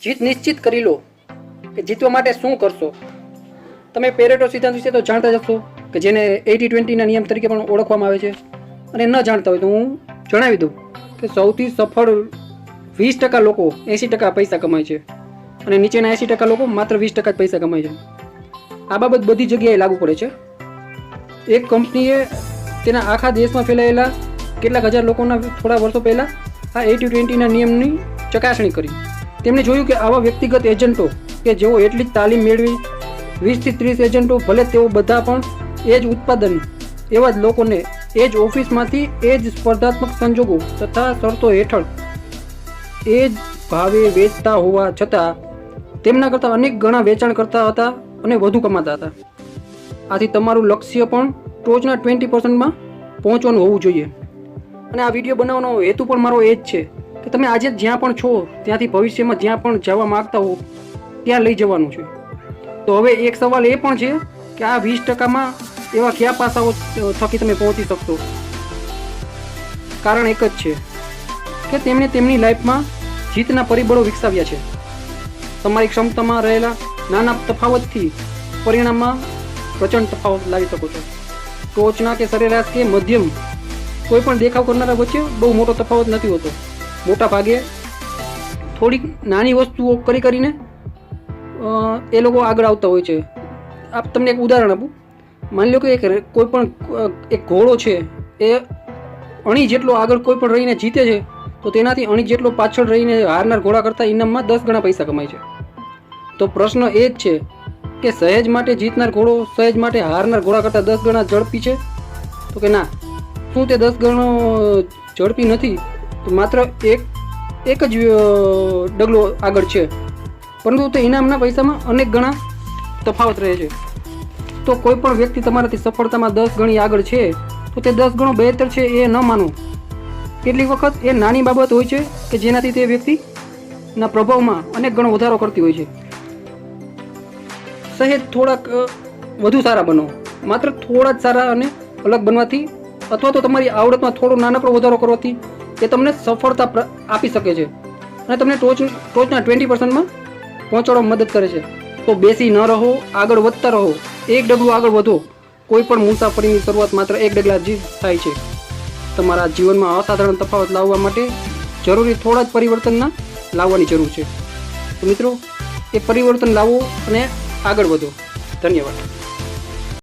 જીત નિશ્ચિત કરી લો કે જીતવા માટે શું કરશો. તમે પેરેટો સિદ્ધાંત વિશે તો જાણતા જ હશો કે જેને 80-20ના નિયમ તરીકે પણ ઓળખવામાં આવે છે. અને ન જાણતા હોય તો હું જણાવી દઉં કે સૌથી સફળ 20% લોકો 80% પૈસા કમાય છે અને નીચેના 80% લોકો માત્ર 20% જ પૈસા કમાય છે. આ બાબત બધી જગ્યાએ લાગુ પડે છે. એક કંપનીએ તેના આખા દેશમાં ફેલાયેલા કેટલાક હજાર લોકોના થોડા વર્ષો પહેલાં આ 80-20ના નિયમની ચકાસણી કરી. તેમણે જોયું કે આવા વ્યક્તિગત એજન્ટો કે જેઓ એટલી જ તાલીમ મેળવી 20 થી 30 એજન્ટો, ભલે તેઓ બધા પણ એ જ ઉત્પાદન એવા જ લોકોને એ જ ઓફિસમાંથી એ જ સ્પર્ધાત્મક સંજોગો તથા શરતો હેઠળ એ જ ભાવે વેચતા હોવા છતાં તેમના કરતાં અનેક ગણા વેચાણ કરતા હતા અને વધુ કમાતા હતા. આથી તમારું લક્ષ્ય પણ ટોચના 20%માં પહોંચવાનું હોવું જોઈએ. અને આ વિડીયો બનાવવાનો હેતુ પણ મારો એ જ છે કે તમે આજે જ્યાં પણ છો ત્યાંથી ભવિષ્યમાં જ્યાં પણ જવા માગતા હો ત્યાં લઈ જવાનું છે. તો હવે એક સવાલ એ પણ છે કે આ 20%માં એવા કયા પાસાઓ થકી તમે પહોંચી શકશો. કારણ એક જ છે કે તેમણે તેમની લાઈફમાં જીતના પરિબળો વિકસાવ્યા છે. તમારી ક્ષમતામાં રહેલા નાના તફાવતથી પરિણામમાં પ્રચંડ તફાવત લાવી શકો છો. ટોચના કે સરેરાશ કે મધ્યમ કોઈ પણ દેખાવ કરનારા વચ્ચે બહુ મોટો તફાવત નથી હોતો. મોટા ભાગે થોડીક નાની વસ્તુઓ કરીને એ લોકો આગળ આવતા હોય છે. આપ તમને એક ઉદાહરણ આપું. માની લો કે કોઈ પણ એક ઘોડો છે એ અણી જેટલો આગળ કોઈ પણ રહીને જીતે છે તો તેનાથી અણી જેટલો પાછળ રહીને હારનાર ઘોડા કરતાં ઇનામમાં 10 ગણા પૈસા કમાય છે. તો પ્રશ્ન એ જ છે કે સહેજ માટે જીતનાર ઘોડો સહેજ માટે હારનાર ઘોડા કરતાં 10 ગણા ઝડપી છે? તો કે ના. શું તે 10 ગણો ઝડપી નથી? તો માત્ર એક જ ડગલો આગળ છે, પરંતુ તે ઇનામના પૈસામાં અનેક ગણા તફાવત રહે છે. તો કોઈ પણ વ્યક્તિ તમારાથી સફળતામાં 10 ગણી આગળ છે તો તે 10 ગણો બહેતર છે એ ન માનો. કેટલીક વખત એ નાની બાબત હોય છે કે જેનાથી તે વ્યક્તિના પ્રભાવમાં અનેક ગણો વધારો કરતી હોય છે. સહેજ થોડાક વધુ સારા બનો. માત્ર થોડા જ સારા અને અલગ બનવાથી અથવા તો તમારી આવડતમાં થોડો નાનકડો વધારો કરવાથી એ તમને સફળતા આપી શકે છે અને તમને ટોચના 20%માં પહોંચાડવામાં મદદ કરે છે. તો બેસી ન રહો, આગળ વધતા રહો. એક ડગલું આગળ વધો. કોઈ પણ મુસાફરીની શરૂઆત માત્ર એક ડગલાથી થાય છે. તમારા જીવનમાં અસાધારણ તફાવત લાવવા માટે જરૂરી થોડા જ પરિવર્તનના લાવવાની જરૂર છે. તો મિત્રો, એ પરિવર્તન લાવો અને આગળ વધો. ધન્યવાદ.